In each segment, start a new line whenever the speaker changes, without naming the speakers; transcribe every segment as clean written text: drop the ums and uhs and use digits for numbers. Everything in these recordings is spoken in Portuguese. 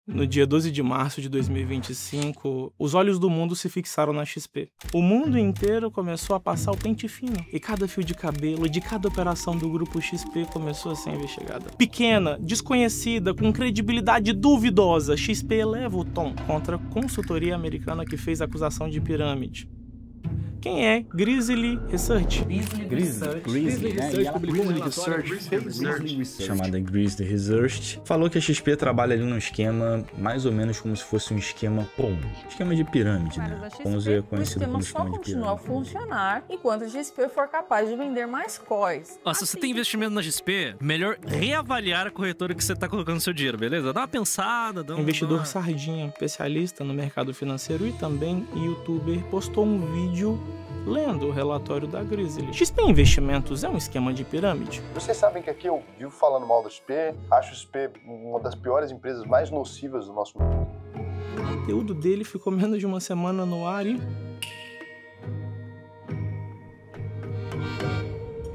No dia 12 de março de 2025, os olhos do mundo se fixaram na XP. O mundo inteiro começou a passar o pente fino, e cada fio de cabelo de cada operação do grupo XP começou a ser investigada. Pequena, desconhecida, com credibilidade duvidosa, XP eleva o tom contra a consultoria americana que fez acusação de pirâmide. Quem é Grizzly Research?
Grizzly Research, chamada Grizzly Research, falou que a XP trabalha ali num esquema mais ou menos como se fosse um esquema esquema de pirâmide, né? Como é conhecido como esquema de pirâmide.
Continua a funcionar enquanto a XP for capaz de vender mais coins.
Se você tem investimento na XP, melhor reavaliar a corretora que você está colocando seu dinheiro, beleza? Dá uma pensada,
Investidor Sardinha, especialista no mercado financeiro e também youtuber, postou um vídeo lendo o relatório da Grizzly. XP Investimentos é um esquema de pirâmide?
Vocês sabem que aqui eu vivo falando mal da XP, acho a XP uma das piores empresas mais nocivas do nosso mundo.
O conteúdo dele ficou menos de uma semana no ar e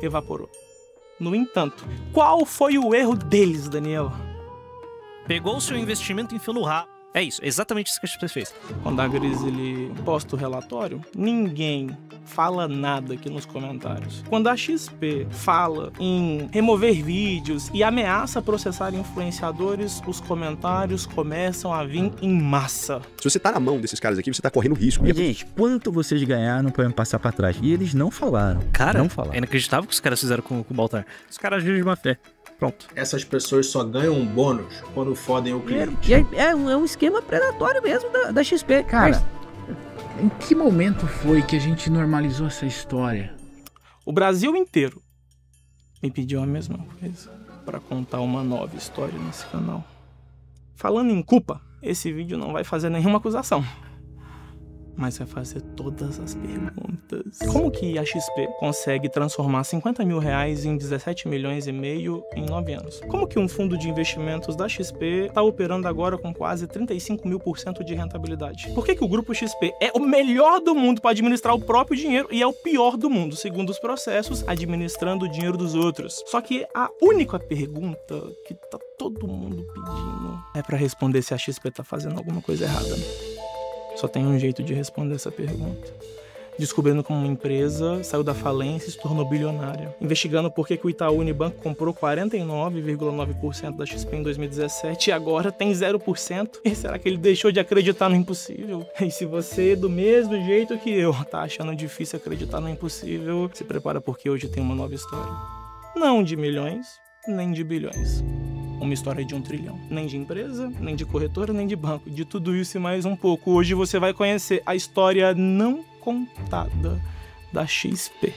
evaporou. No entanto, qual foi o erro deles, Daniel?
Pegou o seu investimento e enfiou no rabo. É isso, exatamente isso que a XP fez.
Quando a Grizzly posta o relatório, ninguém fala nada aqui nos comentários. Quando a XP fala em remover vídeos e ameaça processar influenciadores, os comentários começam a vir em massa.
Se você tá na mão desses caras aqui, você tá correndo risco.
Mas, gente, quanto vocês ganharam pra me passar pra trás? E eles não falaram.
Cara,
não falaram.
É inacreditável o que os caras fizeram com o Baltar. Os caras agem de má fé. Pronto.
Essas pessoas só ganham um bônus quando fodem o cliente.
É um esquema predatório mesmo da XP.
Cara, em que momento foi que a gente normalizou essa história?
O Brasil inteiro me pediu a mesma coisa para contar uma nova história nesse canal. Falando em culpa, esse vídeo não vai fazer nenhuma acusação, mas vai fazer todas as perguntas. Como que a XP consegue transformar 50 mil reais em 17 milhões e meio em 9 anos? Como que um fundo de investimentos da XP está operando agora com quase 35.000% de rentabilidade? Por que que o grupo XP é o melhor do mundo para administrar o próprio dinheiro e é o pior do mundo, segundo os processos, administrando o dinheiro dos outros? Só que a única pergunta que tá todo mundo pedindo é para responder se a XP tá fazendo alguma coisa errada. Só tem um jeito de responder essa pergunta. Descobrindo como uma empresa saiu da falência e se tornou bilionária. Investigando por que o Itaú Unibanco comprou 49,9% da XP em 2017 e agora tem 0%. E será que ele deixou de acreditar no impossível? E se você, do mesmo jeito que eu, tá achando difícil acreditar no impossível, se prepara porque hoje tem uma nova história. Não de milhões, nem de bilhões. Uma história de 1 trilhão. Nem de empresa, nem de corretora, nem de banco. De tudo isso e mais um pouco. Hoje você vai conhecer a história não contada da XP.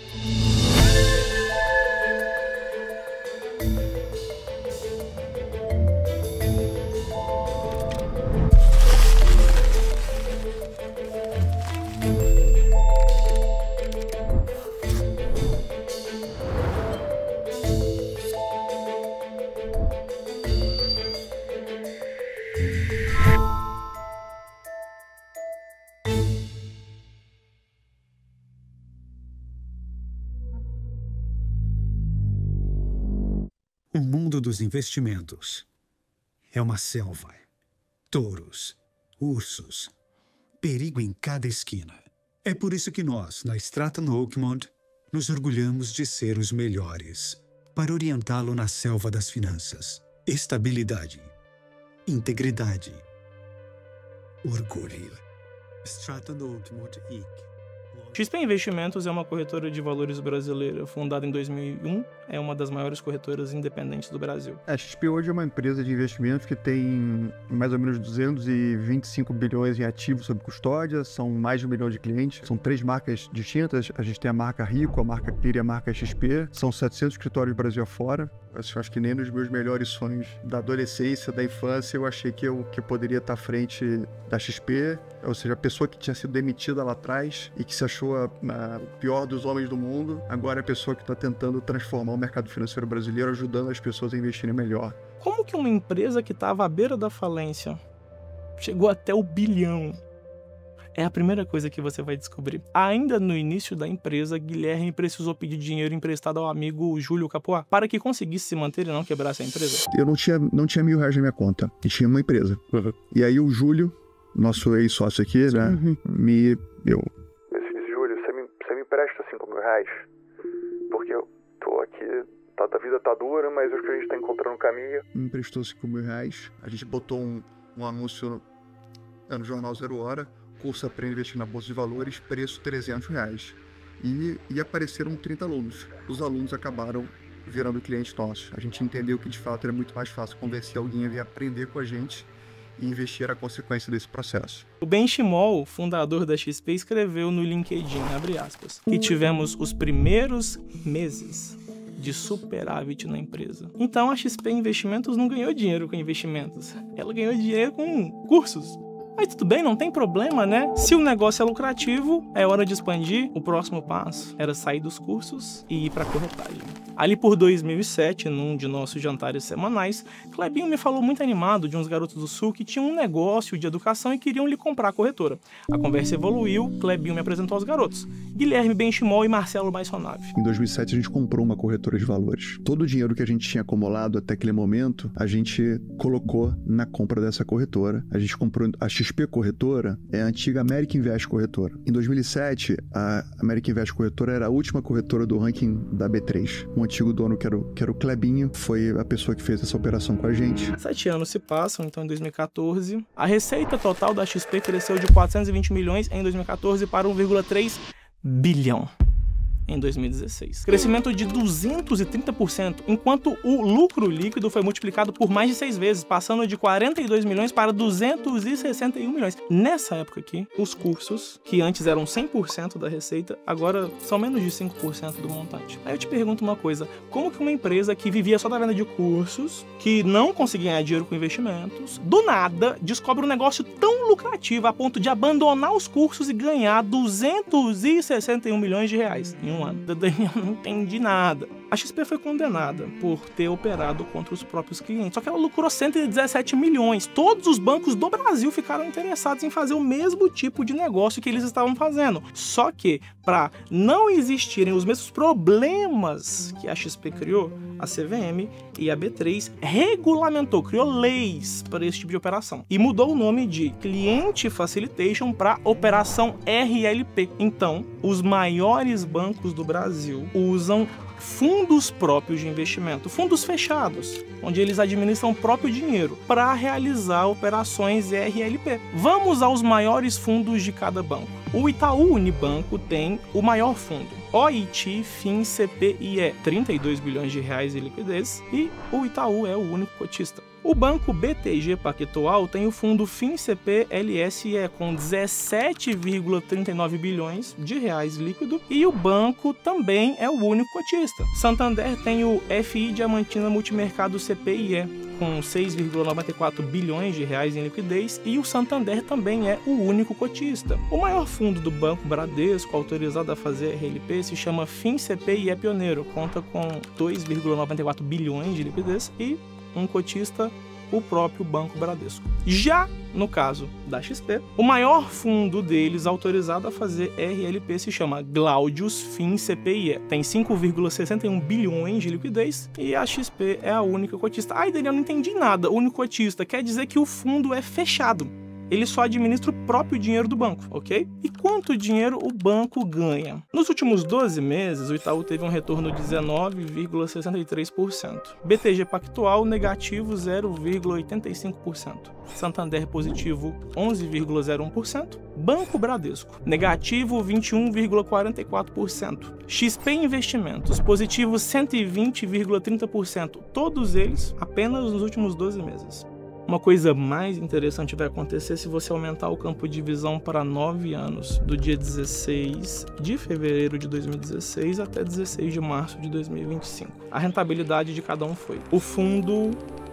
O mundo dos investimentos é uma selva. Touros, ursos, perigo em cada esquina. É por isso que nós, na Stratton Oakmont, nos orgulhamos de ser os melhores para orientá-lo na selva das finanças. Estabilidade, integridade, orgulho. Stratton Oakmont Inc.
XP Investimentos é uma corretora de valores brasileira, fundada em 2001, é uma das maiores corretoras independentes do Brasil.
A XP hoje é uma empresa de investimentos que tem mais ou menos 225 bilhões em ativos sob custódia, são mais de 1 milhão de clientes, são 3 marcas distintas, a gente tem a marca Rico, a marca Clear e a marca XP, são 700 escritórios Brasil afora. Eu acho que nem nos meus melhores sonhos da adolescência, da infância, eu achei que eu poderia estar à frente da XP, ou seja, a pessoa que tinha sido demitida lá atrás e que se achou o pior dos homens do mundo, agora é a pessoa que está tentando transformar o mercado financeiro brasileiro, ajudando as pessoas a investirem melhor.
Como que uma empresa que estava à beira da falência chegou até o bilhão? É a primeira coisa que você vai descobrir. Ainda no início da empresa, Guilherme precisou pedir dinheiro emprestado ao amigo Júlio Capoá para que conseguisse se manter e não quebrasse a empresa.
Eu não tinha R$1.000 na minha conta, e tinha uma empresa. E aí o Júlio, nosso ex-sócio aqui, né, Júlio, você me empresta R$5.000? Porque eu tô aqui, a vida tá dura, mas acho que a gente tá encontrando um caminho. Me emprestou R$5.000, a gente botou um anúncio no jornal 0 Hora, curso Aprende a Investir na Bolsa de Valores, preço R$300. E apareceram 30 alunos. Os alunos acabaram virando clientes nossos. A gente entendeu que de fato era muito mais fácil convencer alguém a vir aprender com a gente e investir a consequência desse processo.
O Benchimol, fundador da XP, escreveu no LinkedIn, abre aspas, que tivemos os primeiros meses de superávit na empresa. Então a XP Investimentos não ganhou dinheiro com investimentos, ela ganhou dinheiro com cursos. Mas tudo bem, não tem problema, né? Se o negócio é lucrativo, é hora de expandir. O próximo passo era sair dos cursos e ir para a corretagem. Ali por 2007, num de nossos jantares semanais, Clebinho me falou muito animado de uns garotos do Sul que tinham um negócio de educação e queriam lhe comprar a corretora. A conversa evoluiu, Clebinho me apresentou aos garotos, Guilherme Benchimol e Marcelo Baissonave.
Em 2007 a gente comprou uma corretora de valores. Todo o dinheiro que a gente tinha acumulado até aquele momento, a gente colocou na compra dessa corretora. A gente comprou a XP Corretora, é a antiga American Invest Corretora. Em 2007, a American Invest Corretora era a última corretora do ranking da B3. O antigo dono, que era o Clebinho, foi a pessoa que fez essa operação com a gente.
7 anos se passam, então em 2014, a receita total da XP cresceu de 420 milhões em 2014 para 1,3 bilhão. Em 2016. Crescimento de 230%, enquanto o lucro líquido foi multiplicado por mais de 6 vezes, passando de 42 milhões para 261 milhões. Nessa época aqui, os cursos, que antes eram 100% da receita, agora são menos de 5% do montante. Aí eu te pergunto uma coisa, como que uma empresa que vivia só da venda de cursos, que não conseguia ganhar dinheiro com investimentos, do nada descobre um negócio tão lucrativo a ponto de abandonar os cursos e ganhar 261 milhões de reais em um ano? Eu não entendi nada. A XP foi condenada por ter operado contra os próprios clientes, só que ela lucrou 117 milhões. Todos os bancos do Brasil ficaram interessados em fazer o mesmo tipo de negócio que eles estavam fazendo. Só que, para não existirem os mesmos problemas que a XP criou, a CVM e a B3 regulamentou, criou leis para esse tipo de operação e mudou o nome de Client Facilitation para Operação RLP. Então, os maiores bancos do Brasil usam fundos próprios de investimento, fundos fechados, onde eles administram o próprio dinheiro para realizar operações RLP. Vamos aos maiores fundos de cada banco. O Itaú Unibanco tem o maior fundo, OIT FinCPIE, 32 bilhões de reais em liquidez, e o Itaú é o único cotista. O banco BTG Pactual tem o fundo FinCP-LSE com 17,39 bilhões de reais líquido e o banco também é o único cotista. Santander tem o FI Diamantina Multimercado CPIE com 6,94 bilhões de reais em liquidez e o Santander também é o único cotista. O maior fundo do Banco Bradesco, autorizado a fazer RLP, se chama FinCPIE Pioneiro, conta com 2,94 bilhões de liquidez e um cotista, o próprio Banco Bradesco. Já no caso da XP, o maior fundo deles autorizado a fazer RLP se chama Glaudius FinCPIE. Tem 5,61 bilhões de liquidez e a XP é a única cotista. Ai, Daniel, não entendi nada. O único cotista quer dizer que o fundo é fechado. Ele só administra o próprio dinheiro do banco, ok? E quanto dinheiro o banco ganha? Nos últimos 12 meses, o Itaú teve um retorno de 19,63%. BTG Pactual, negativo 0,85%. Santander, positivo 11,01%. Banco Bradesco, negativo 21,44%. XP Investimentos, positivo 120,30%. Todos eles apenas nos últimos 12 meses. Uma coisa mais interessante vai acontecer se você aumentar o campo de visão para 9 anos, do dia 16 de fevereiro de 2016 até 16 de março de 2025. A rentabilidade de cada um foi: o fundo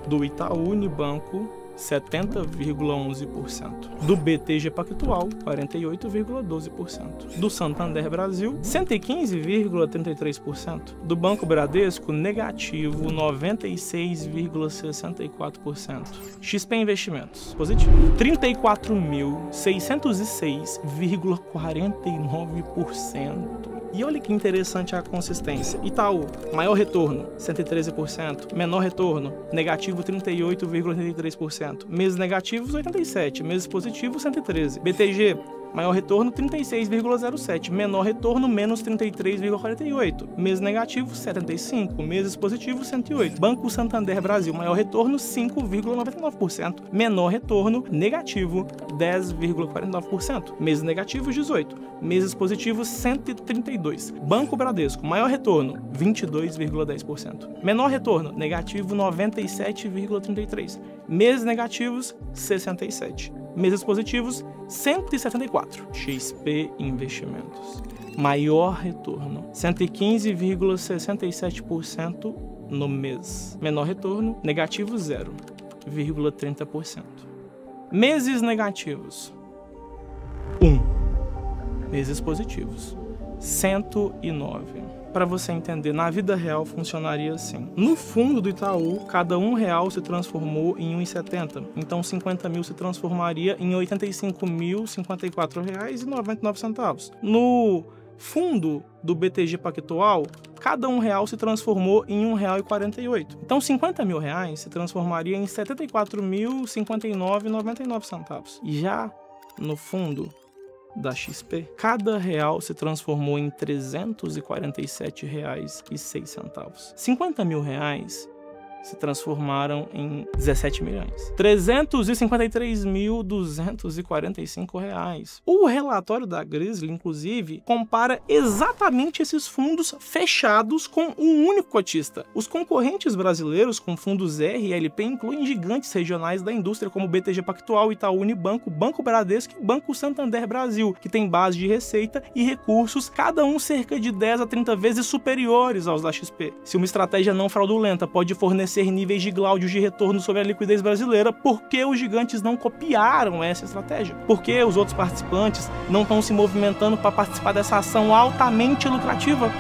do Itaú Unibanco, 70,11%. Do BTG Pactual, 48,12%. Do Santander Brasil, 115,33%. Do Banco Bradesco, negativo, 96,64%. XP Investimentos, positivo, 34.606,49%. E olha que interessante a consistência. Itaú, maior retorno, 113%. Menor retorno, negativo 38,83%. Meses negativos, 87%. Meses positivos, 113%. BTG, maior retorno, 36,07%. Menor retorno, menos 33,48%. Meses negativos, 75%. Meses positivos, 108%. Banco Santander Brasil, maior retorno, 5,99%. Menor retorno, negativo, 10,49%. Meses negativos, 18%. Meses positivos, 132%. Banco Bradesco, maior retorno, 22,10%. Menor retorno, negativo, 97,33%. Meses negativos, 67%. Meses positivos, 174. XP Investimentos. Maior retorno, 115,67% no mês. Menor retorno, negativo 0,30%. Meses negativos, 1. Meses positivos, 109. Para você entender, na vida real funcionaria assim. No fundo do Itaú, cada R$1 se transformou em 1,70. Então 50 mil se transformaria em R$ 85.054,99. No fundo do BTG Pactual, cada R$1 se transformou em R$1,48. Então 50 mil reais se transformaria em R$ 74.059,99. Já no fundo da XP, cada real se transformou em R$ 347,06. 50 mil reais se transformaram em 17 milhões. 353.245 reais. O relatório da Grizzly, inclusive, compara exatamente esses fundos fechados com um único cotista. Os concorrentes brasileiros com fundos R e LP incluem gigantes regionais da indústria como BTG Pactual, Itaú Unibanco, Banco Bradesco e Banco Santander Brasil, que tem base de receita e recursos, cada um cerca de 10 a 30 vezes superiores aos da XP. Se uma estratégia não fraudulenta pode fornecer níveis de Glaudios de retorno sobre a liquidez brasileira, por que os gigantes não copiaram essa estratégia? Por que os outros participantes não estão se movimentando para participar dessa ação altamente lucrativa?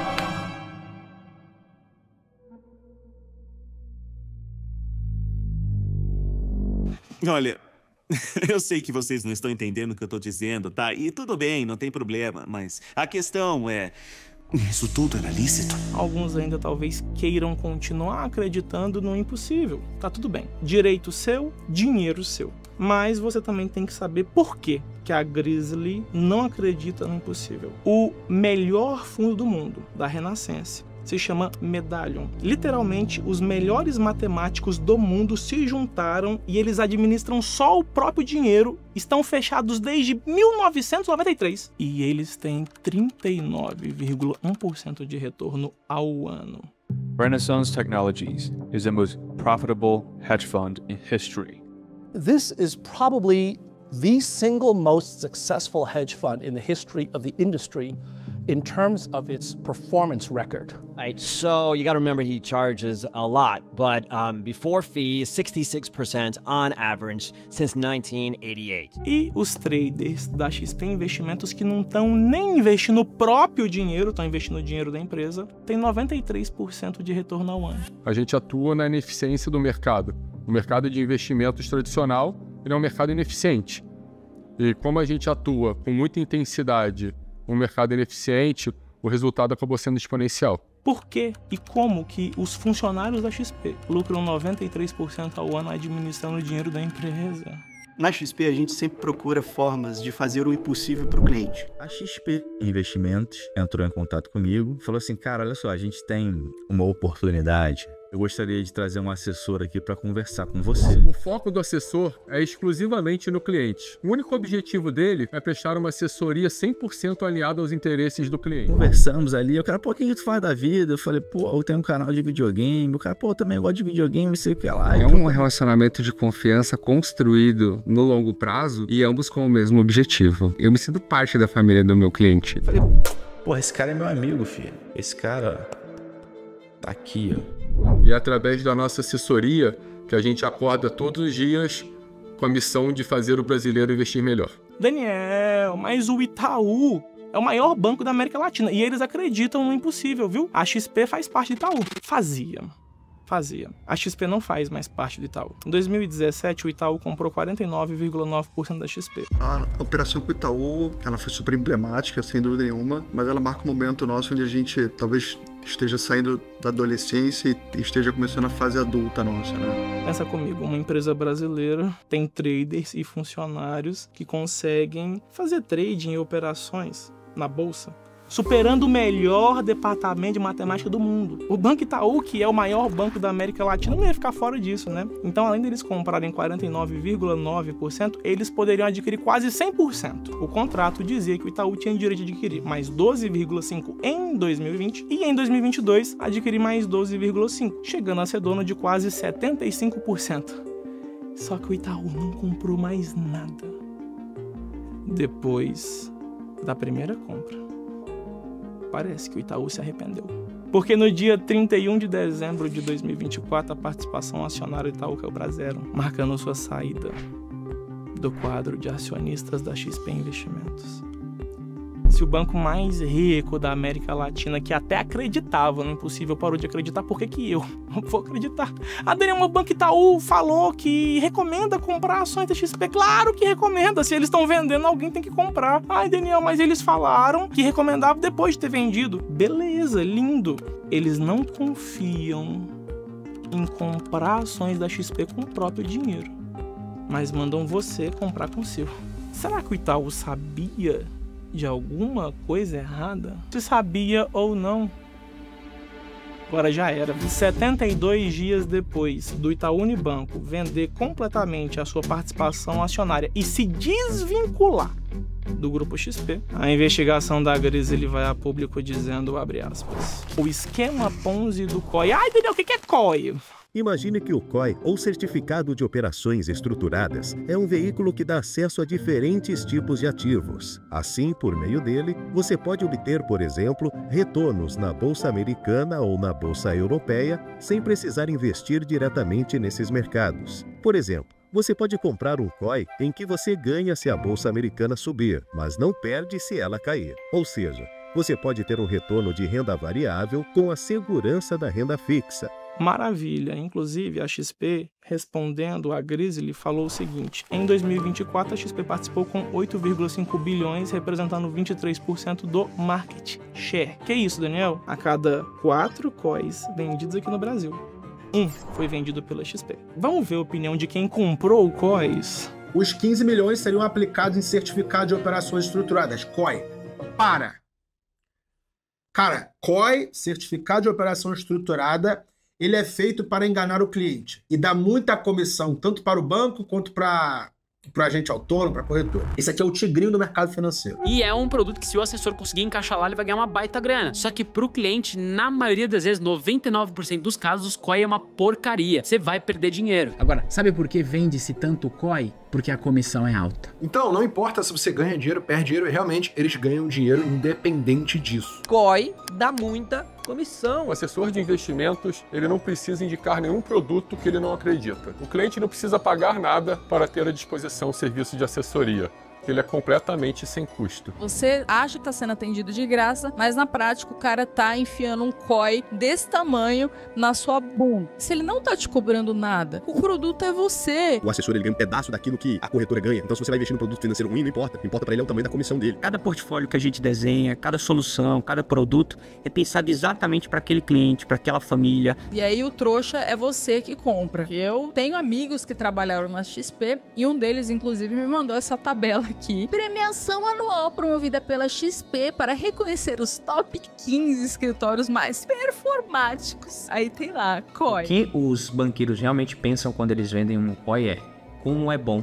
Olha, eu sei que vocês não estão entendendo o que eu tô dizendo, tá? E tudo bem, não tem problema, mas a questão é... Isso tudo era lícito?
Alguns ainda talvez queiram continuar acreditando no impossível. Tá tudo bem. Direito seu, dinheiro seu. Mas você também tem que saber por que a Grizzly não acredita no impossível. O melhor fundo do mundo, da Renaissance, se chama Medallion. Literalmente, os melhores matemáticos do mundo se juntaram e eles administram só o próprio dinheiro, estão fechados desde 1993 e eles têm 39,1% de retorno ao ano.
Renaissance Technologies is the most profitable hedge fund in history.
This is probably the single most successful hedge fund in the history of the industry in terms of its performance record.
Right, so you got to remember he charges a lot, but before fees, 66% on average since 1988.
E os traders da XP Investimentos que não estão nem investindo o próprio dinheiro, estão investindo o dinheiro da empresa, tem 93% de retorno ao ano.
A gente atua na ineficiência do mercado. O mercado de investimentos tradicional ele é um mercado ineficiente. E como a gente atua com muita intensidade no mercado ineficiente, o resultado acabou sendo exponencial.
Por que e como que os funcionários da XP lucram 93% ao ano administrando o dinheiro da empresa?
Na XP, a gente sempre procura formas de fazer o impossível para o cliente.
A XP Investimentos entrou em contato comigo e falou assim, cara, olha só, a gente tem uma oportunidade. Eu gostaria de trazer um assessor aqui para conversar com você.
O foco do assessor é exclusivamente no cliente. O único objetivo dele é prestar uma assessoria 100% alinhada aos interesses do cliente.
Conversamos ali, o cara, pô, o que tu faz da vida? Eu falei, pô, eu tenho um canal de videogame. O cara, pô, eu também gosto de videogame, não sei o que lá.
É um relacionamento de confiança construído no longo prazo e ambos com o mesmo objetivo. Eu me sinto parte da família do meu cliente.
Eu falei, pô, esse cara é meu amigo, filho. Esse cara tá aqui, ó.
E através da nossa assessoria, que a gente acorda todos os dias com a missão de fazer o brasileiro investir melhor.
Daniel, mas o Itaú é o maior banco da América Latina e eles acreditam no impossível, viu? A XP faz parte do Itaú. Fazia. A XP não faz mais parte do Itaú. Em 2017, o Itaú comprou 49,9% da XP.
A operação com o Itaú, ela foi super emblemática, sem dúvida nenhuma, mas ela marca um momento nosso onde a gente talvez esteja saindo da adolescência e esteja começando a fase adulta nossa, né?
Pensa comigo, uma empresa brasileira tem traders e funcionários que conseguem fazer trading e operações na bolsa, superando o melhor departamento de matemática do mundo. O Banco Itaú, que é o maior banco da América Latina, não ia ficar fora disso, né? Então, além deles comprarem 49,9%, eles poderiam adquirir quase 100%. O contrato dizia que o Itaú tinha direito de adquirir mais 12,5% em 2020 e em 2022 adquirir mais 12,5%, chegando a ser dono de quase 75%. Só que o Itaú não comprou mais nada depois da primeira compra. Parece que o Itaú se arrependeu. Porque no dia 31 de dezembro de 2024, a participação acionária do Itaú caiu para zero, marcando sua saída do quadro de acionistas da XP Investimentos. Se o banco mais rico da América Latina, que até acreditava no impossível, parou de acreditar, por que eu não vou acreditar? A Daniel, o Banco Itaú falou que recomenda comprar ações da XP. Claro que recomenda, se eles estão vendendo, alguém tem que comprar. Ai, Daniel, mas eles falaram que recomendavam depois de ter vendido. Beleza, lindo. Eles não confiam em comprar ações da XP com o próprio dinheiro, mas mandam você comprar com o seu. Será que o Itaú sabia de alguma coisa errada? Se sabia ou não, agora já era. 72 dias depois do Itaú Unibanco vender completamente a sua participação acionária e se desvincular do Grupo XP, a investigação da Grisely vai a público dizendo, abre aspas, o esquema Ponzi do COI. Ai, Daniel, o que é COI?
Imagine que o COI, ou Certificado de Operações Estruturadas, é um veículo que dá acesso a diferentes tipos de ativos. Assim, por meio dele, você pode obter, por exemplo, retornos na Bolsa Americana ou na Bolsa Europeia, sem precisar investir diretamente nesses mercados. Por exemplo, você pode comprar um COI em que você ganha se a Bolsa Americana subir, mas não perde se ela cair. Ou seja, você pode ter um retorno de renda variável com a segurança da renda fixa.
Maravilha. Inclusive, a XP, respondendo a Grisely, falou o seguinte: em 2024, a XP participou com 8,5 bilhões, representando 23% do market share. Que isso, Daniel? A cada 4 COIs vendidos aqui no Brasil, um foi vendido pela XP. Vamos ver a opinião de quem comprou o COIs?
Os 15 milhões seriam aplicados em certificado de operações estruturadas, COI. Cara, COI, certificado de operação estruturada, ele é feito para enganar o cliente e dá muita comissão, tanto para o banco quanto para o agente autônomo, para corretor. Esse aqui é o tigrinho do mercado financeiro.
E é um produto que, se o assessor conseguir encaixar lá, ele vai ganhar uma baita grana. Só que pro cliente, na maioria das vezes, 99% dos casos, o COI é uma porcaria. Você vai perder dinheiro.
Agora, sabe por que vende-se tanto COI? Porque a comissão é alta.
Então, não importa se você ganha dinheiro, perde dinheiro, realmente eles ganham dinheiro independente disso.
COI dá muita comissão.
O assessor de investimentos, ele não precisa indicar nenhum produto que ele não acredita. O cliente não precisa pagar nada para ter à disposição o serviço de assessoria. Ele é completamente sem custo.
Você acha que está sendo atendido de graça, mas na prática o cara tá enfiando um COI desse tamanho na sua bunda. Se ele não tá te cobrando nada, o produto é você.
O assessor, ele ganha um pedaço daquilo que a corretora ganha. Então, se você vai investir num produto financeiro ruim, não importa. O que importa para ele é o tamanho da comissão dele.
Cada portfólio que a gente desenha, cada solução, cada produto é pensado exatamente para aquele cliente, para aquela família.
E aí o trouxa é você que compra. Eu tenho amigos que trabalharam na XP e um deles, inclusive, me mandou essa tabela aqui. Premiação anual promovida pela XP para reconhecer os top 15 escritórios mais performáticos. Aí tem lá, COI.
O que os banqueiros realmente pensam quando eles vendem um COI é: como é bom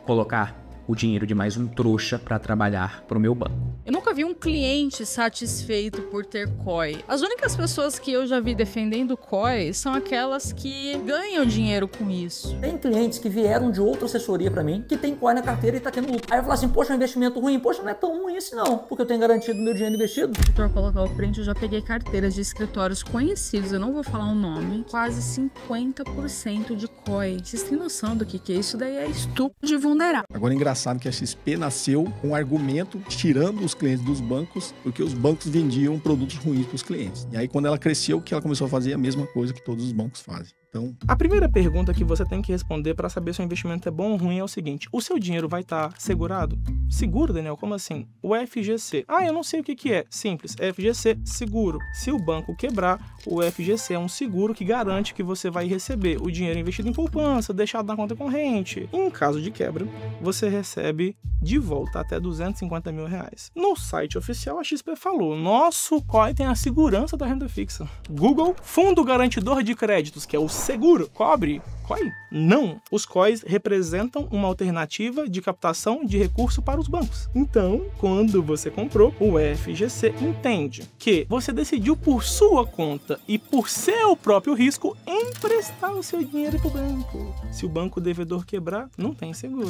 colocar o dinheiro de mais um trouxa para trabalhar para o meu banco.
Eu nunca vi um cliente satisfeito por ter COI. As únicas pessoas que eu já vi defendendo COI são aquelas que ganham dinheiro com isso.
Tem clientes que vieram de outra assessoria pra mim, que tem COI na carteira e tá tendo lucro. Aí eu falo assim, poxa, é um investimento ruim. Poxa, não é tão ruim assim não, porque eu tenho garantido meu dinheiro investido.
Se o Vitor colocar o print, eu já peguei carteiras de escritórios conhecidos, eu não vou falar o nome, quase 50% de COI. Vocês têm noção do que é isso? Daí é estupro de vulnerar.
Agora é engraçado que a XP nasceu com um argumento tirando os clientes dos bancos, porque os bancos vendiam produtos ruins para os clientes. E aí quando ela cresceu, que ela começou a fazer a mesma coisa que todos os bancos fazem. Então,
a primeira pergunta que você tem que responder para saber se o investimento é bom ou ruim é o seguinte: o seu dinheiro vai estar segurado? Seguro, Daniel? Como assim? O FGC. Ah, eu não sei o que é. Simples. FGC, seguro. Se o banco quebrar, o FGC é um seguro que garante que você vai receber o dinheiro investido em poupança, deixado na conta corrente. Em caso de quebra, você recebe de volta até R$250 mil. No site oficial, a XP falou: nosso COI tem a segurança da renda fixa. Google, Fundo Garantidor de Créditos, que é o seguro, cobre COI? Não. Os COIs representam uma alternativa de captação de recurso para os bancos. Então, quando você comprou, o FGC entende que você decidiu por sua conta e por seu próprio risco emprestar o seu dinheiro para o banco. Se o banco devedor quebrar, não tem seguro.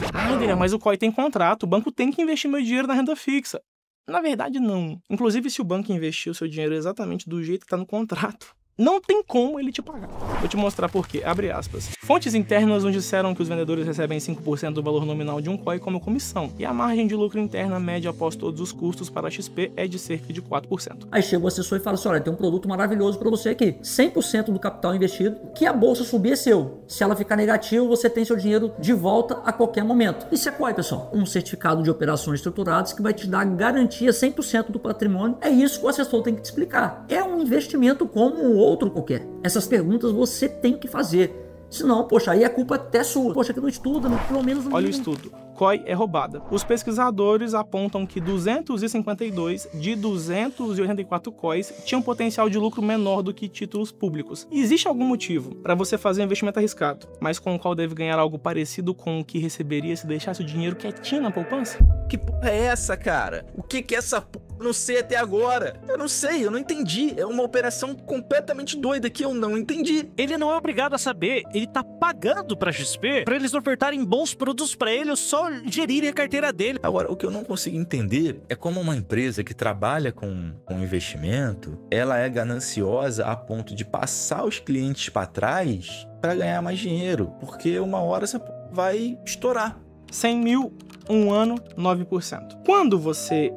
Mas o COI tem contrato, o banco tem que investir meu dinheiro na renda fixa. Na verdade, não. Inclusive, se o banco investir o seu dinheiro exatamente do jeito que está no contrato, não tem como ele te pagar. Vou te mostrar por quê. Abre aspas. Fontes internas nos disseram que os vendedores recebem 5% do valor nominal de um COI como comissão, e a margem de lucro interna média após todos os custos para a XP é de cerca de 4%.
Aí chega o assessor e fala assim, olha, tem um produto maravilhoso para você aqui. 100% do capital investido, que a bolsa subir é seu. Se ela ficar negativa, você tem seu dinheiro de volta a qualquer momento. Isso é COI, pessoal. Um certificado de operações estruturadas que vai te dar garantia 100% do patrimônio. É isso que o assessor tem que te explicar. É um investimento como o outro qualquer. Essas perguntas você tem que fazer. Senão, poxa, aí a culpa é até sua. Poxa, que não estuda, pelo menos não.
Olha o estudo. COI é roubada. Os pesquisadores apontam que 252 de 284 COIs tinham potencial de lucro menor do que títulos públicos. Existe algum motivo para você fazer um investimento arriscado, mas com o qual deve ganhar algo parecido com o que receberia se deixasse o dinheiro quietinho na poupança?
Que porra é essa, cara? O que é essa porra? Eu não sei até agora. Eu não sei, eu não entendi. É uma operação completamente doida que eu não entendi.
Ele não é obrigado a saber. Ele tá pagando pra XP pra eles ofertarem bons produtos pra ele, só gerirem a carteira dele.
Agora, o que eu não consigo entender é como uma empresa que trabalha com investimento, ela é gananciosa a ponto de passar os clientes para trás para ganhar mais dinheiro, porque uma hora você vai estourar.
100 mil, um ano, 9%. Quando você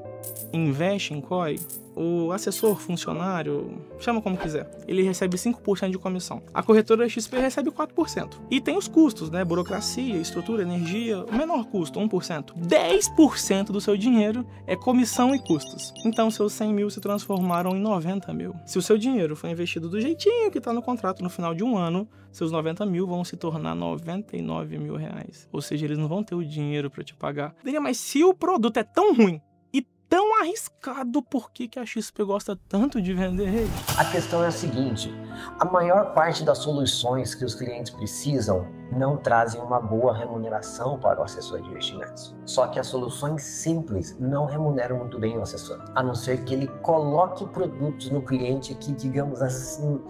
investe em COI, o assessor, funcionário, chama como quiser, ele recebe 5% de comissão. A corretora XP recebe 4%. E tem os custos, né? Burocracia, estrutura, energia, o menor custo, 1%. 10% do seu dinheiro é comissão e custos. Então, seus 100 mil se transformaram em 90 mil. Se o seu dinheiro foi investido do jeitinho que está no contrato no final de um ano, seus 90 mil vão se tornar 99 mil reais. Ou seja, eles não vão ter o dinheiro para te pagar. Mas se o produto é tão ruim, tão arriscado, por que a XP gosta tanto de vender ele?
A questão é a seguinte, a maior parte das soluções que os clientes precisam não trazem uma boa remuneração para o assessor de investimentos. Só que as soluções simples não remuneram muito bem o assessor, a não ser que ele coloque produtos no cliente que, digamos assim,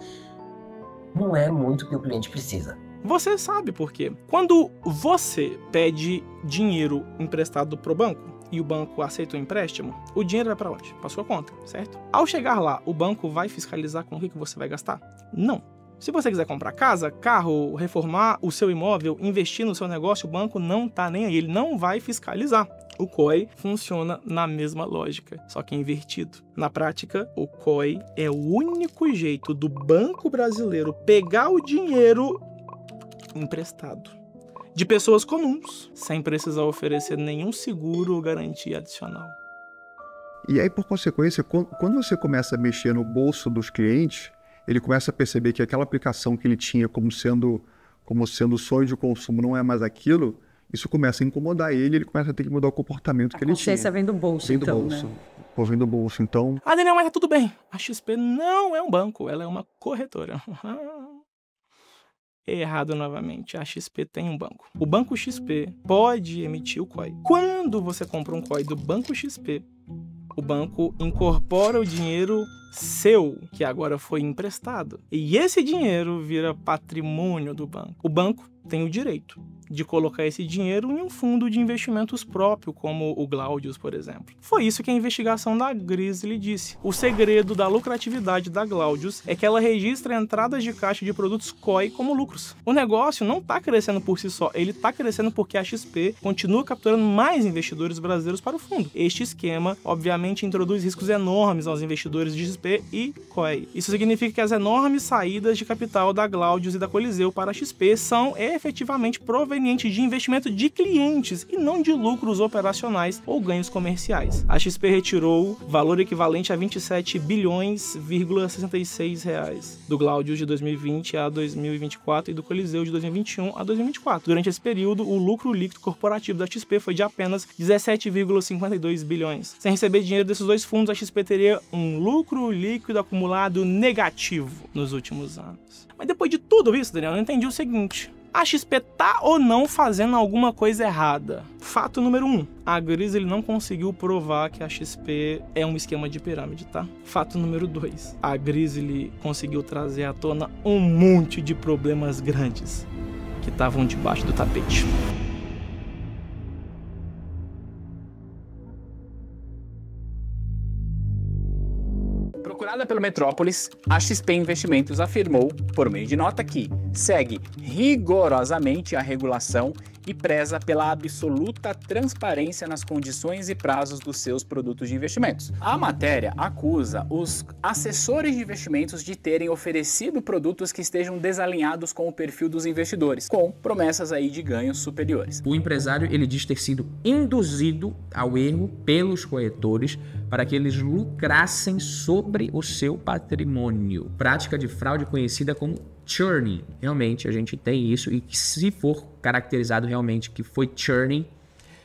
não é muito o que o cliente precisa.
Você sabe por quê. Quando você pede dinheiro emprestado pro banco, e o banco aceita o empréstimo, o dinheiro vai para onde? Para sua conta, certo? Ao chegar lá, o banco vai fiscalizar com o que você vai gastar? Não. Se você quiser comprar casa, carro, reformar o seu imóvel, investir no seu negócio, o banco não tá nem aí, ele não vai fiscalizar. O COI funciona na mesma lógica, só que invertido. Na prática, o COI é o único jeito do banco brasileiro pegar o dinheiro emprestado de pessoas comuns, sem precisar oferecer nenhum seguro ou garantia adicional.
E aí, por consequência, quando você começa a mexer no bolso dos clientes, ele começa a perceber que aquela aplicação que ele tinha como sendo sonho de consumo não é mais aquilo, isso começa a incomodar ele começa a ter que mudar o comportamento que ele tinha. A
consciência vem do bolso,
vem do bolso. Né? Pô, vem do bolso, então...
Ah, Daniel, mas é tudo bem. A XP não é um banco, ela é uma corretora. Errado novamente, a XP tem um banco. O Banco XP pode emitir o COI. Quando você compra um COI do Banco XP, O banco incorpora o dinheiro seu, que agora foi emprestado. E esse dinheiro vira patrimônio do banco. O banco tem o direito de colocar esse dinheiro em um fundo de investimentos próprio, como o Glaudius, por exemplo. Foi isso que a investigação da Grizzly disse. O segredo da lucratividade da Glaudius é que ela registra entradas de caixa de produtos COI como lucros. O negócio não está crescendo por si só, ele está crescendo porque a XP continua capturando mais investidores brasileiros para o fundo. Este esquema, obviamente, introduz riscos enormes aos investidores de XP e COI. Isso significa que as enormes saídas de capital da Glaudius e da Coliseu para a XP são efetivamente provenientes de investimento de clientes e não de lucros operacionais ou ganhos comerciais. A XP retirou valor equivalente a 27 bilhões,66 reais do Glaudius de 2020 a 2024 e do Coliseu de 2021 a 2024. Durante esse período, o lucro líquido corporativo da XP foi de apenas 17,52 bilhões. Sem receber dinheiro desses dois fundos, a XP teria um lucro líquido acumulado negativo nos últimos anos. Mas depois de tudo isso, Daniel, eu não entendi o seguinte: a XP tá ou não fazendo alguma coisa errada? Fato número 1. A Grizzly não conseguiu provar que a XP é um esquema de pirâmide, tá? Fato número 2. A Grizzly conseguiu trazer à tona um monte de problemas grandes que estavam debaixo do tapete.
Procurada pelo Metrópolis, a XP Investimentos afirmou, por meio de nota, que segue rigorosamente a regulação e preza pela absoluta transparência nas condições e prazos dos seus produtos de investimentos. A matéria acusa os assessores de investimentos de terem oferecido produtos que estejam desalinhados com o perfil dos investidores, com promessas aí de ganhos superiores.
O empresário, ele diz ter sido induzido ao erro pelos corretores para que eles lucrassem sobre o seu patrimônio. Prática de fraude conhecida como churning. Realmente a gente tem isso, e se for caracterizado realmente que foi churning,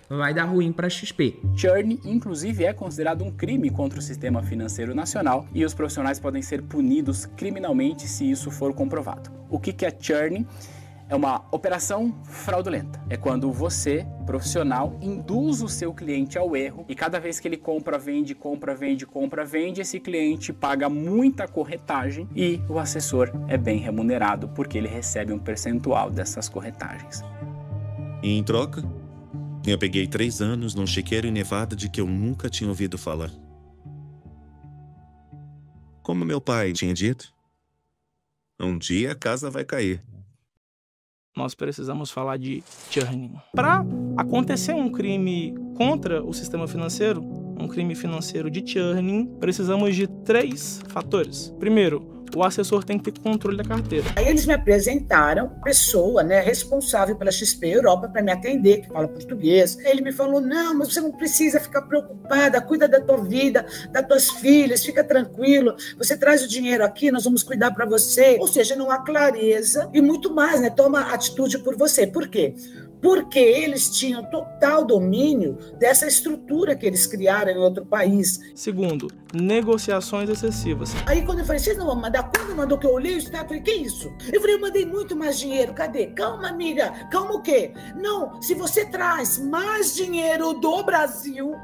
vai dar ruim para a XP.
Churn, inclusive, é considerado um crime contra o sistema financeiro nacional e os profissionais podem ser punidos criminalmente se isso for comprovado. O que é churning? É uma operação fraudulenta. É quando você, profissional, induz o seu cliente ao erro e cada vez que ele compra, vende, esse cliente paga muita corretagem e o assessor é bem remunerado porque ele recebe um percentual dessas corretagens.
E em troca, eu peguei 3 anos num chiqueiro em Nevada de que eu nunca tinha ouvido falar. Como meu pai tinha dito, um dia a casa vai cair.
Nós precisamos falar de churning. Para acontecer um crime contra o sistema financeiro, um crime financeiro de churning, precisamos de 3 fatores. Primeiro, o assessor tem que ter controle da carteira.
Aí eles me apresentaram pessoa, responsável pela XP Europa para me atender, que fala português. Ele me falou: não, mas você não precisa ficar preocupada, cuida da tua vida, das tuas filhas, fica tranquilo, você traz o dinheiro aqui, nós vamos cuidar para você. Ou seja, não há clareza e muito mais, toma atitude por você. Por quê? Porque eles tinham total domínio dessa estrutura que eles criaram em outro país.
Segundo, negociações excessivas.
Aí quando eu falei: vocês não vão mandar? Quando mandou que eu olhei o status, eu falei: que isso? Eu falei: eu mandei muito mais dinheiro, cadê? Calma, amiga, calma o quê? Não, se você traz mais dinheiro do Brasil,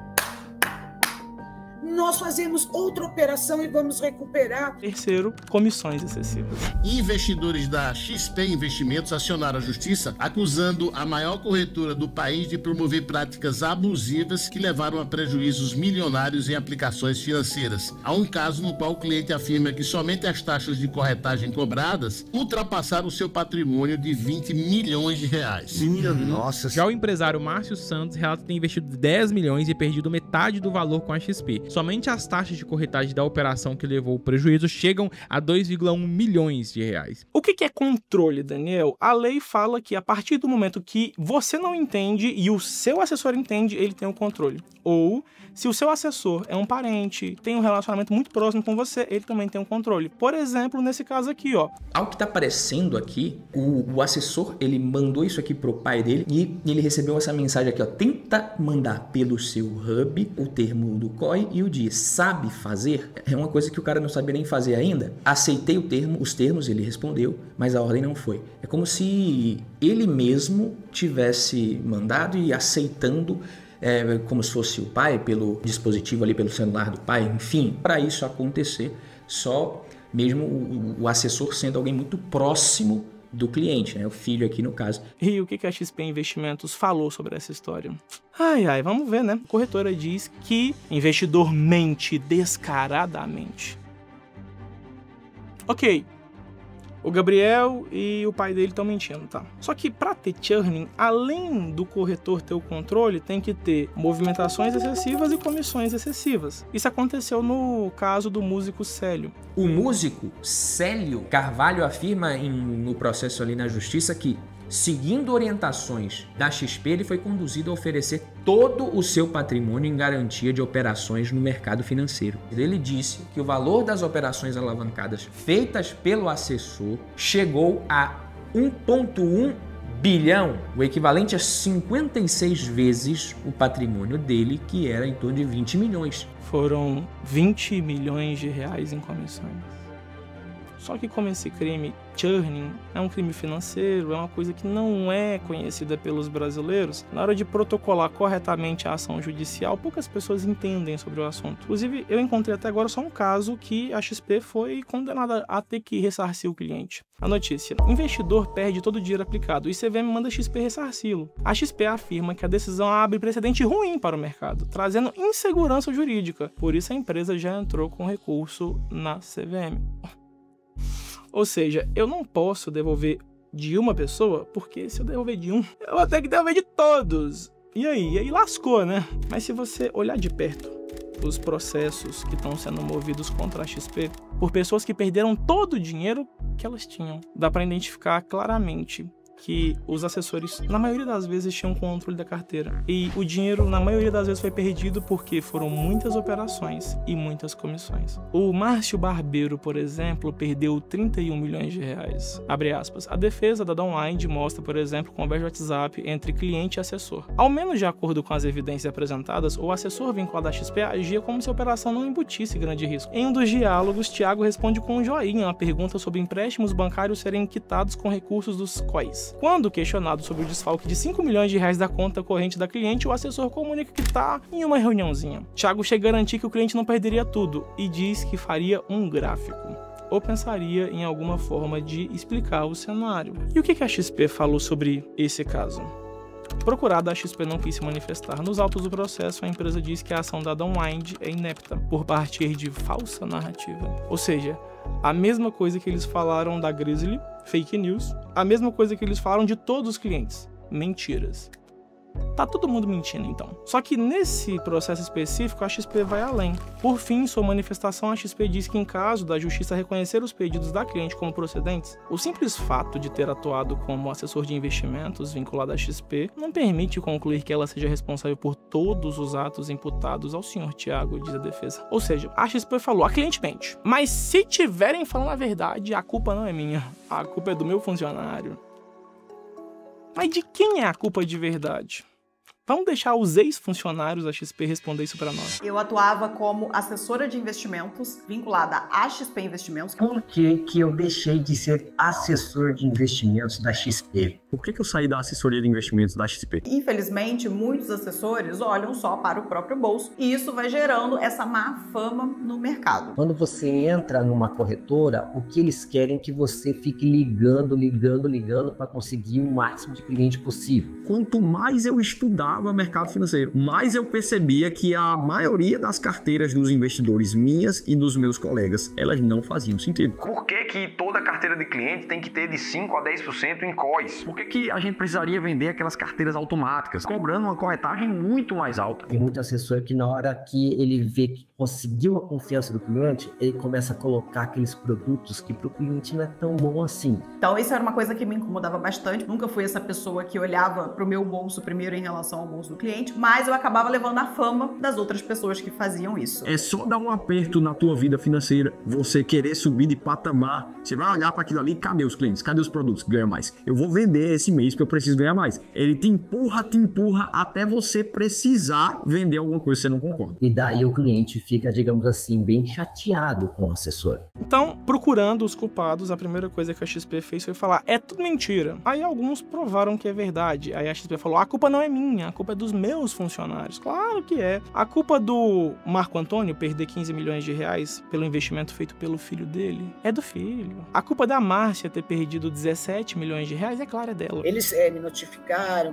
nós fazemos outra operação e vamos recuperar.
Terceiro, comissões excessivas.
Investidores da XP Investimentos acionaram a justiça acusando a maior corretora do país de promover práticas abusivas que levaram a prejuízos milionários em aplicações financeiras. Há um caso no qual o cliente afirma que somente as taxas de corretagem cobradas ultrapassaram o seu patrimônio de 20 milhões de reais.
Nossa. Já o empresário Márcio Santos relata ter investido 10 milhões e perdido metade do valor com a XP. Somente as taxas de corretagem da operação que levou o prejuízo chegam a 2,1 milhões de reais.
O que é controle, Daniel? A lei fala que a partir do momento que você não entende e o seu assessor entende, ele tem o controle. Ou, se o seu assessor é um parente, tem um relacionamento muito próximo com você, ele também tem o controle. Por exemplo, nesse caso aqui, ó.
Ao que tá aparecendo aqui, o assessor, ele mandou isso aqui pro pai dele e ele recebeu essa mensagem aqui, ó. Tenta mandar pelo seu hub o termo do COI e o de sabe fazer. É uma coisa que o cara não sabia nem fazer ainda. Aceitei os termos, ele respondeu, mas a ordem não foi. É como se ele mesmo tivesse mandado e aceitando como se fosse o pai, pelo dispositivo ali, pelo celular do pai, enfim. Para isso acontecer, só mesmo o assessor sendo alguém muito próximo do cliente, né? O filho aqui no caso.
E o que a XP Investimentos falou sobre essa história? Vamos ver, né? A corretora diz que investidor mente descaradamente. Ok, o Gabriel e o pai dele estão mentindo, tá? Só que para ter churning, além do corretor ter o controle, tem que ter movimentações excessivas e comissões excessivas. Isso aconteceu no caso do músico Célio.
O músico Célio Carvalho afirma no processo ali na justiça que, seguindo orientações da XP, ele foi conduzido a oferecer todo o seu patrimônio em garantia de operações no mercado financeiro. Ele disse que o valor das operações alavancadas feitas pelo assessor chegou a 1,1 bilhão, o equivalente a 56 vezes o patrimônio dele, que era em torno de 20 milhões.
Foram 20 milhões de reais em comissões. Só que como esse crime, churning, é um crime financeiro, é uma coisa que não é conhecida pelos brasileiros, na hora de protocolar corretamente a ação judicial, poucas pessoas entendem sobre o assunto. Inclusive, eu encontrei até agora só um caso que a XP foi condenada a ter que ressarcir o cliente. A notícia: investidor perde todo o dinheiro aplicado e CVM manda a XP ressarci-lo. A XP afirma que a decisão abre precedente ruim para o mercado, trazendo insegurança jurídica. Por isso a empresa já entrou com recurso na CVM. Ou seja, eu não posso devolver de uma pessoa, porque se eu devolver de um, eu vou ter que devolver de todos. E aí lascou, né? Mas se você olhar de perto os processos que estão sendo movidos contra a XP, por pessoas que perderam todo o dinheiro que elas tinham, dá para identificar claramente que os assessores, na maioria das vezes, tinham controle da carteira. E o dinheiro, na maioria das vezes, foi perdido porque foram muitas operações e muitas comissões. O Márcio Barbeiro, por exemplo, perdeu 31 milhões de reais. Abre aspas. A defesa da Downwind mostra, por exemplo, conversa de WhatsApp entre cliente e assessor. Ao menos de acordo com as evidências apresentadas, o assessor vinculado à XP agia como se a operação não embutisse grande risco. Em um dos diálogos, Thiago responde com um joinha a pergunta sobre empréstimos bancários serem quitados com recursos dos COIs. Quando questionado sobre o desfalque de 5 milhões de reais da conta corrente da cliente, o assessor comunica que está em uma reuniãozinha. Thiago chega a garantir que o cliente não perderia tudo e diz que faria um gráfico, ou pensaria em alguma forma de explicar o cenário. E o que a XP falou sobre esse caso? Procurada, a XP não quis se manifestar. Nos autos do processo, a empresa diz que a ação da Downwind é inepta por partir de falsa narrativa. Ou seja, a mesma coisa que eles falaram da Grizzly, fake news, a mesma coisa que eles falaram de todos os clientes, mentiras. Tá todo mundo mentindo, então. Só que nesse processo específico, a XP vai além. Por fim, em sua manifestação, a XP diz que em caso da justiça reconhecer os pedidos da cliente como procedentes, o simples fato de ter atuado como assessor de investimentos vinculado à XP não permite concluir que ela seja responsável por todos os atos imputados ao senhor Thiago, diz a defesa. Ou seja, a XP falou, a cliente mente. Mas se tiverem falando a verdade, a culpa não é minha. A culpa é do meu funcionário. Mas de quem é a culpa de verdade? Vamos deixar os ex-funcionários da XP responder isso para nós.
Eu atuava como assessora de investimentos vinculada à XP Investimentos.
Por que eu deixei de ser assessor de investimentos da XP?
Por que eu saí da assessoria de investimentos da XP?
Infelizmente, muitos assessores olham só para o próprio bolso e isso vai gerando essa má fama no mercado.
Quando você entra numa corretora, o que eles querem é que você fique ligando para conseguir o máximo de cliente possível.
Quanto mais eu estudava mercado financeiro, mais eu percebia que a maioria das carteiras dos investidores minhas e dos meus colegas, elas não faziam sentido.
Por que toda carteira de cliente tem que ter de 5 a 10% em COIs?
Por que a gente precisaria vender aquelas carteiras automáticas, cobrando uma corretagem muito mais alta?
Tem muito assessor que na hora que ele vê que conseguiu a confiança do cliente, ele começa a colocar aqueles produtos que para o cliente não é tão bom assim.
Então isso era uma coisa que me incomodava bastante. Nunca fui essa pessoa que olhava para o meu bolso primeiro em relação ao bolso do cliente, mas eu acabava levando a fama das outras pessoas que faziam isso.
É só dar um aperto na tua vida financeira, você querer subir de patamar, você vai olhar para aquilo ali, cadê os clientes, cadê os produtos que ganham mais? Eu vou vender esse mês porque eu preciso ganhar mais. Ele te empurra até você precisar vender alguma coisa que você não concorda.
E daí o cliente fica, digamos assim, bem chateado com o assessor.
Então, procurando os culpados, a primeira coisa que a XP fez foi falar, é tudo mentira. Aí alguns provaram que é verdade. Aí a XP falou, a culpa não é minha, A culpa é dos meus funcionários. Claro que é. A culpa do Marco Antônio perder 15 milhões de reais pelo investimento feito pelo filho dele é do filho. A culpa da Márcia ter perdido 17 milhões de reais, é claro, é dela.
Eles me notificaram,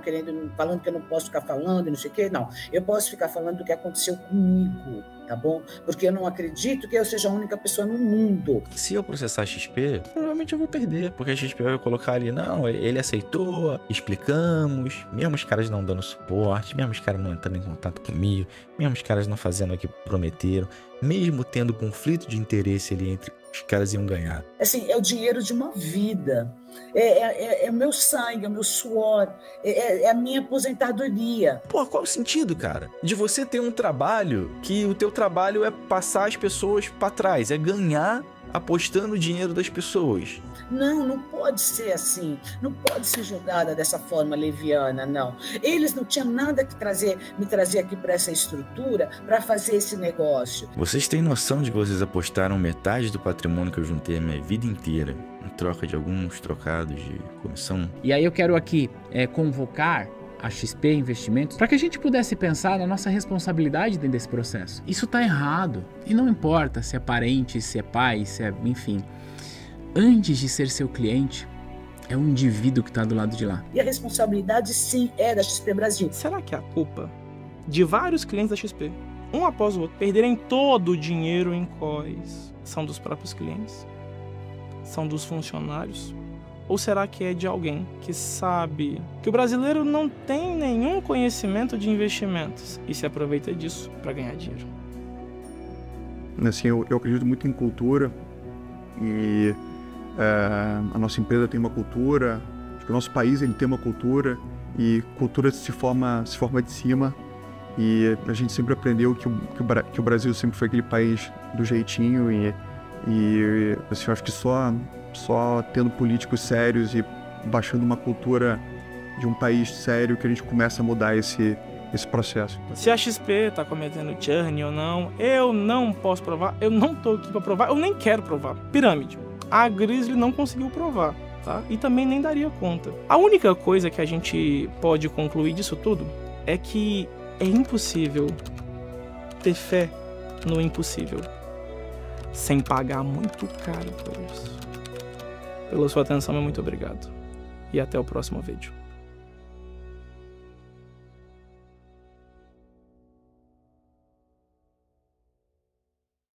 falando que eu não posso ficar falando e não sei o quê. Não, eu posso ficar falando do que aconteceu comigo, tá bom? Porque eu não acredito que eu seja a única pessoa no mundo.
Se eu processar a XP, provavelmente eu vou perder, porque a XP vai colocar ali, não, ele aceitou, explicamos, mesmo os caras não dando suporte, mesmo os caras não entrando em contato comigo, mesmo os caras não fazendo o que prometeram, mesmo tendo conflito de interesse ali entre os caras iam ganhar.
Assim, é o dinheiro de uma vida, é o meu sangue, é o meu suor, é a minha aposentadoria.
Pô, qual o sentido, cara? De você ter um trabalho que o teu trabalho é passar as pessoas pra trás, é ganhar apostando o dinheiro das pessoas.
Não pode ser assim. Não pode ser jogada dessa forma leviana, não. Eles não tinham nada que me trazer aqui para essa estrutura para fazer esse negócio.
Vocês têm noção de que vocês apostaram metade do patrimônio que eu juntei a minha vida inteira em troca de alguns trocados de comissão?
E aí eu quero aqui convocar a XP Investimentos para que a gente pudesse pensar na nossa responsabilidade dentro desse processo. Isso tá errado. E não importa se é parente, se é pai, se é... enfim. Antes de ser seu cliente, é um indivíduo que está do lado de lá.
E a responsabilidade, sim, é da XP Brasil.
Será que é a culpa de vários clientes da XP, um após o outro, perderem todo o dinheiro em COIs, são dos próprios clientes? São dos funcionários? Ou será que é de alguém que sabe que o brasileiro não tem nenhum conhecimento de investimentos e se aproveita disso para ganhar dinheiro?
Assim, eu acredito muito em cultura e a nossa empresa tem uma cultura, acho que o nosso país ele tem uma cultura e cultura se forma de cima e a gente sempre aprendeu que o Brasil sempre foi aquele país do jeitinho e assim, eu acho que só tendo políticos sérios e baixando uma cultura de um país sério que a gente começa a mudar esse processo.
Se a XP está cometendo churn ou não, eu não posso provar, eu não estou aqui para provar, eu nem quero provar. Pirâmide. A Grizzly não conseguiu provar, tá? E também nem daria conta. A única coisa que a gente pode concluir disso tudo é que é impossível ter fé no impossível sem pagar muito caro por isso. Pela sua atenção, muito obrigado. E até o próximo vídeo.